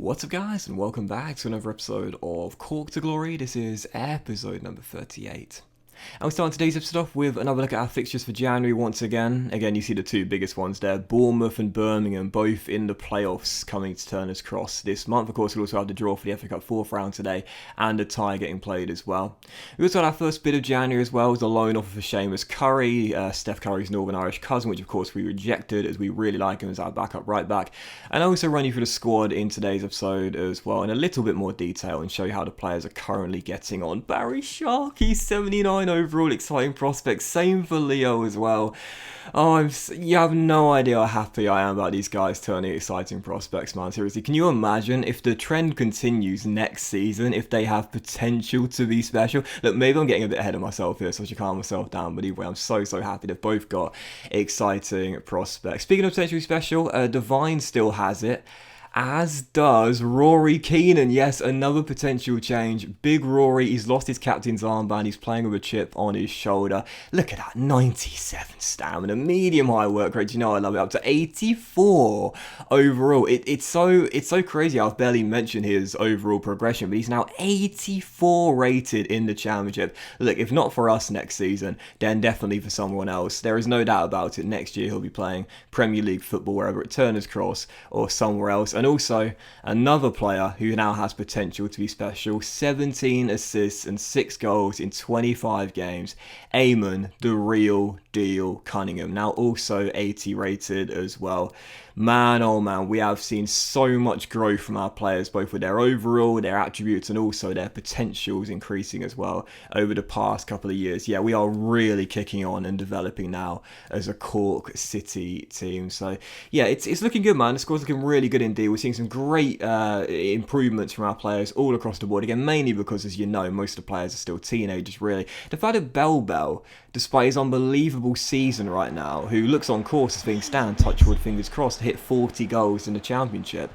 What's up guys, and welcome back to another episode of Cork to Glory. This is episode number 38. And we're starting today's episode off with another look at our fixtures for January once again. Again, you see the two biggest ones there, Bournemouth and Birmingham, both in the playoffs coming to Turner's Cross this month. Of course, we'll also have the draw for the FA Cup 4th round today, and a tie getting played as well. We also had our first bit of January as well, as the loan offer for Seamus Curry, Steph Curry's Northern Irish cousin, which of course we rejected as we really like him as our backup right back. And I'll also run you through the squad in today's episode as well in a little bit more detail and show you how the players are currently getting on. Barry Sharkey, 79 overall, exciting prospects. Same for Leo as well. Oh, you have no idea how happy I am about these guys turning exciting prospects, man. Seriously, can you imagine if the trend continues next season, if they have potential to be special? Look, maybe I'm getting a bit ahead of myself here, so I should calm myself down, but either way, I'm so happy they've both got exciting prospects. Speaking of potentially special, Divine still has it, as does Rory Keenan. Yes, another potential change. Big Rory, he's lost his captain's armband. He's playing with a chip on his shoulder. Look at that, 97 stamina, medium high work rate. You know I love it. Up to 84 overall. It's so crazy. I've barely mentioned his overall progression, but he's now 84 rated in the championship. Look, if not for us next season, then definitely for someone else. There is no doubt about it. Next year he'll be playing Premier League football, wherever at Turner's Cross or somewhere else. And also, another player who now has potential to be special, 17 assists and 6 goals in 25 games, Eamon, the real deal Cunningham, now also 80 rated as well. Man, oh man, we have seen so much growth from our players, both with their overall, their attributes, and also their potentials increasing as well over the past couple of years. Yeah, we are really kicking on and developing now as a Cork City team. So yeah, it's looking good, man. The score's looking really good indeed. We're seeing some great improvements from our players all across the board. Again, mainly because, as you know, most of the players are still teenagers, really. The fact that Bell, despite his unbelievable season right now, who looks on course as being stand, touch wood, fingers crossed, to hit 40 goals in the championship,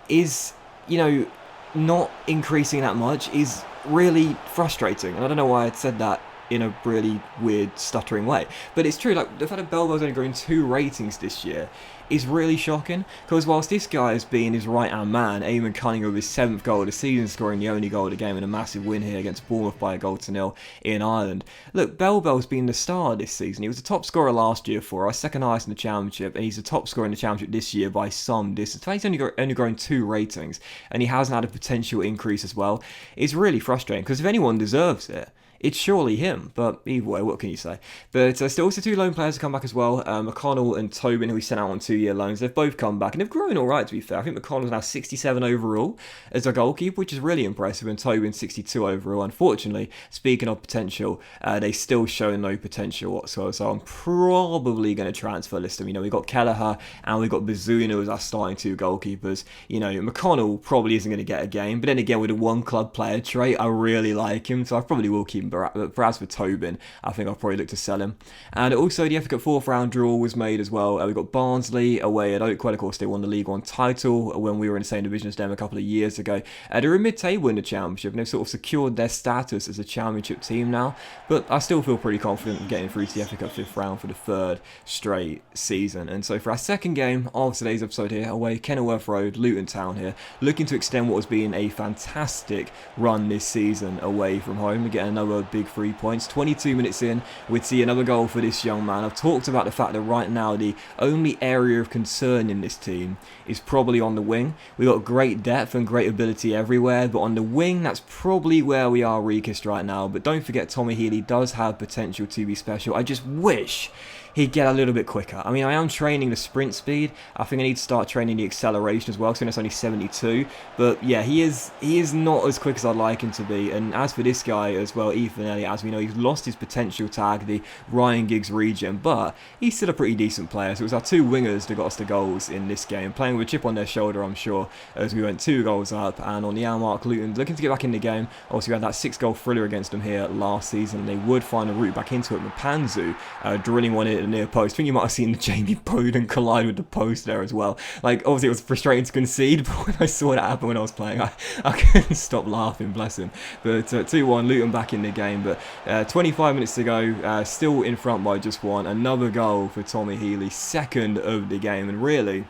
is, you know, not increasing that much is really frustrating. And I don't know why I said that in a really weird, stuttering way. But it's true, like, the fact that Bell's only growing 2 ratings this year is really shocking, because whilst this guy has been his right-hand man, Eamon Cunningham with his 7th goal of the season, scoring the only goal of the game in a massive win here against Bournemouth by 1-0 in Ireland. Look, Bell's been the star this season. He was the top scorer last year for us, second highest in the championship, and he's the top scorer in the championship this year by some distance. He's only grown 2 ratings, and he hasn't had a potential increase as well. It's really frustrating, because if anyone deserves it, it's surely him, but either way, what can you say? But still also 2 loan players have come back as well. McConnell and Tobin, who we sent out on 2-year loans, they've both come back and they've grown all right, to be fair. I think McConnell's now 67 overall as a goalkeeper, which is really impressive, and Tobin 62 overall. Unfortunately, speaking of potential, they still show no potential whatsoever, so I'm probably going to transfer list them. You know, we've got Kelleher and we've got Bazuna as our starting 2 goalkeepers. You know, McConnell probably isn't going to get a game, but then again, with a one club player trait, I really like him, so I probably will keep him. But as for Tobin, I think I'll probably look to sell him. And also the FA Cup 4th round draw was made as well. We've got Barnsley away at Oakwell. Of course, they won the League 1 title when we were in the same division as them a couple of years ago. They were mid-table in the championship, and they've sort of secured their status as a championship team now. But I still feel pretty confident in getting through to the FA Cup 5th round for the 3rd straight season. And so for our second game of today's episode here, away Kenilworth Road, Luton Town here, looking to extend what has been a fantastic run this season away from home. We get another big 3 points. 22 minutes in, we'd see another goal for this young man. I've talked about the fact that right now the only area of concern in this team is probably on the wing. We've got great depth and great ability everywhere, but on the wing, that's probably where we are weakest right now. But don't forget, Tommy Healy does have potential to be special. I just wish he'd get a little bit quicker. I mean, I am training the sprint speed. I think I need to start training the acceleration as well, so it's only 72. But yeah, he is not as quick as I'd like him to be. And as for this guy as well, Ethan Elliott, as we know, he's lost his potential tag, the Ryan Giggs regen, but he's still a pretty decent player. So it was our 2 wingers that got us the goals in this game, playing with a chip on their shoulder, I'm sure, as we went 2 goals up. And on the hour mark, Luton looking to get back in the game. Also, we had that 6-goal thriller against them here last season. They would find a route back into it. Mapanzu drilling one in the near post. I think you might have seen Jamie Bowden collide with the post there as well. Like, obviously it was frustrating to concede, but when I saw that happen when I was playing, I couldn't stop laughing, bless him. But 2-1, Luton back in the game. But 25 minutes to go, still in front by just 1. Another goal for Tommy Healy, 2nd of the game, and really,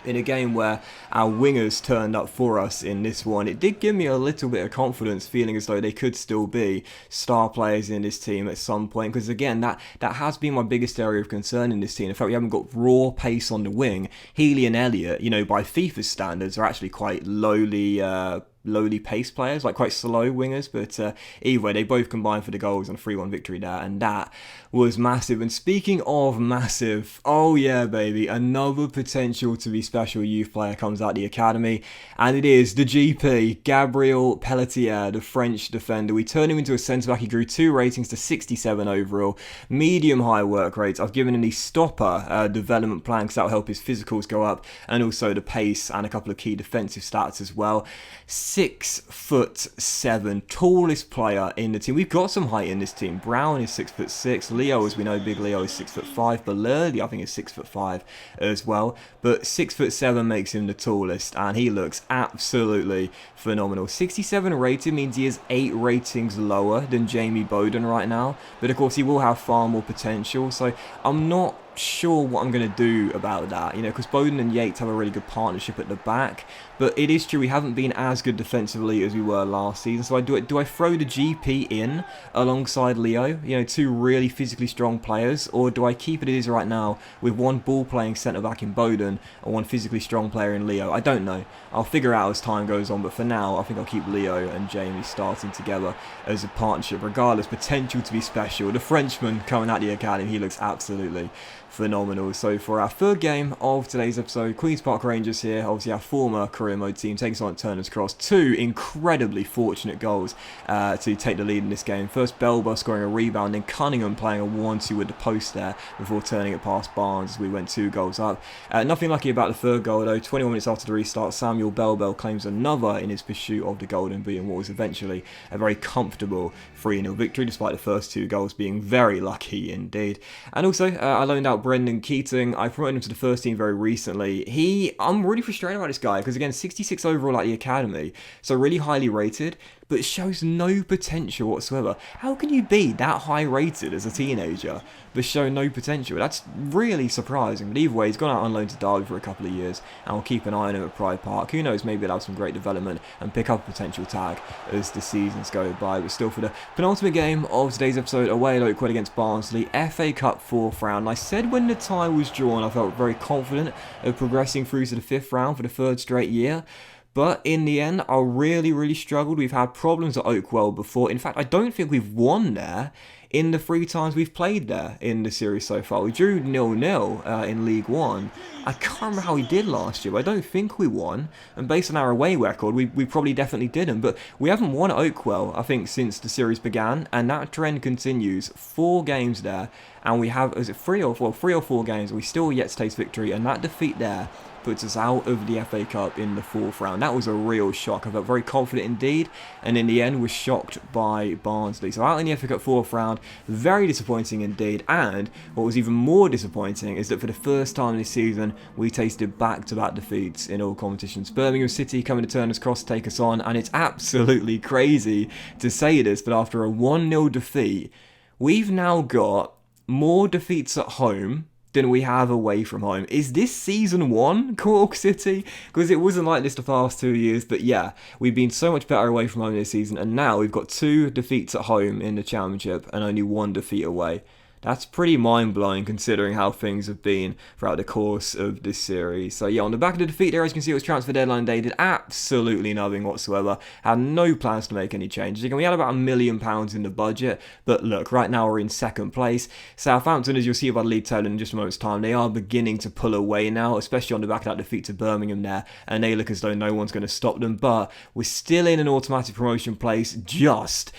in a game where our wingers turned up for us in this one, it did give me a little bit of confidence, feeling as though they could still be star players in this team at some point, because again, that has been my biggest area of concern in this team. In fact, we haven't got raw pace on the wing. Healy and Elliott, by FIFA standards, are actually quite lowly pace players, like quite slow wingers, but either way, they both combined for the goals on a 3-1 victory there, and that was massive. And speaking of massive, oh yeah baby, another potential to be special youth player comes out of the academy, and it is the GP, Gabriel Pelletier, the French defender. We turned him into a centre-back. He grew 2 ratings to 67 overall, medium-high work rates. I've given him the stopper development plan because that will help his physicals go up, and also the pace and a couple of key defensive stats as well. 6'7", tallest player in the team. We've got some height in this team. Brown is 6'6". Leo, as we know, big Leo is 6'5". Balerdi, I think, is 6'5" as well. But 6'7" makes him the tallest, and he looks absolutely phenomenal. 67 rated means he is 8 ratings lower than Jamie Bowden right now. But of course, he will have far more potential. So I'm not sure what I'm going to do about that, because Bowden and Yates have a really good partnership at the back, but it is true we haven't been as good defensively as we were last season. So do I throw the GP in alongside Leo, 2 really physically strong players, or do I keep it as is right now with one ball playing centre back in Bowden and one physically strong player in Leo? I don't know. I'll figure out as time goes on, but for now I think I'll keep Leo and Jamie starting together as a partnership. Regardless, potential to be special. The Frenchman coming out the academy, he looks absolutely phenomenal. So for our third game of today's episode, Queen's Park Rangers here, obviously our former career mode team, takes on Turner's Cross. 2 incredibly fortunate goals to take the lead in this game. First, Belba scoring a rebound, then Cunningham playing a 1-2 with the post there before turning it past Barnes as we went 2 goals up. Nothing lucky about the third goal though. 21 minutes after the restart, Samuel Belbel claims another in his pursuit of the golden boot in what was eventually a very comfortable 3-0 victory, despite the first 2 goals being very lucky indeed. And also, I loaned out Brendan Keating. I promoted him to the first team very recently. I'm really frustrated about this guy because, again, 66 overall at the academy, so really highly rated, but shows no potential whatsoever. How can you be that high rated as a teenager but show no potential? That's really surprising. But either way, he's gone out on loan to Derby for a couple of years, and we'll keep an eye on him at Pride Park. Who knows, maybe he'll have some great development and pick up a potential tag as the seasons go by. But still, for the penultimate game of today's episode, away at Oakwell against Barnsley, FA Cup 4th round. I said when the tie was drawn, I felt very confident of progressing through to the 5th round for the 3rd straight year. But in the end, I really struggled. We've had problems at Oakwell before. In fact, I don't think we've won there in the 3 times we've played there in the series so far. We drew 0-0 in League One. I can't remember how we did last year, but I don't think we won. And based on our away record, we probably definitely didn't. But we haven't won at Oakwell, I think, since the series began. And that trend continues. 4 games there. And we have, is it 3 or 4 games? We still yet to taste victory. And that defeat there puts us out of the FA Cup in the 4th round. That was a real shock. I felt very confident indeed, and in the end was shocked by Barnsley. So out in the FA Cup 4th round, very disappointing indeed. And what was even more disappointing is that for the first time this season, we tasted back-to-back defeats in all competitions. Birmingham City coming to Turner's Cross to take us on, and it's absolutely crazy to say this, but after a 1-0 defeat, we've now got more defeats at home than we have away from home. Is this season 1 Cork City? Because it wasn't like this the past 2 years, but yeah, we've been so much better away from home this season, and now we've got 2 defeats at home in the Championship and only 1 defeat away. That's pretty mind-blowing considering how things have been throughout the course of this series. So yeah, on the back of the defeat there, as you can see, it was transfer deadline day. Did absolutely nothing whatsoever. Had no plans to make any changes. Again, we had about £1 million in the budget. But look, right now we're in 2nd place. Southampton, as you'll see by the league table in just a moment's time, they are beginning to pull away now, especially on the back of that defeat to Birmingham there. And they look as though no one's going to stop them. But we're still in an automatic promotion place, just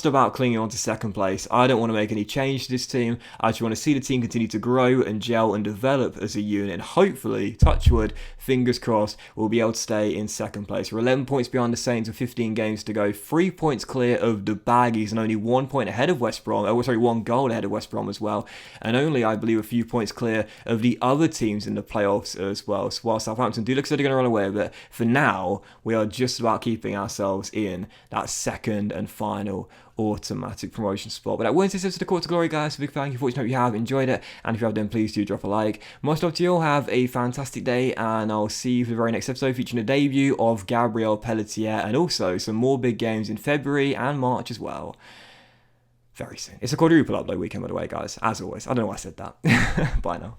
about clinging on to 2nd place. I don't want to make any change to this team. I just want to see the team continue to grow and gel and develop as a unit, and hopefully, touch wood, fingers crossed, we'll be able to stay in 2nd place. We're 11 points behind the Saints with 15 games to go, 3 points clear of the Baggies, and only 1 point ahead of West Brom. 1 goal ahead of West Brom as well, and only, I believe, a few points clear of the other teams in the playoffs as well. So while Southampton do look like they're going to run away with it, for now, we are just about keeping ourselves in that 2nd and final automatic promotion spot. But that wins this episode of Court to Glory, guys. So big thank you for watching. Hope you have enjoyed it, and if you have, then please do drop a like. Much love to you all. Have a fantastic day, and I'll see you for the very next episode featuring a debut of Gabriel Pelletier, and also some more big games in February and March as well. Very soon. It's a quadruple upload weekend, by the way, guys. As always. I don't know why I said that. Bye now.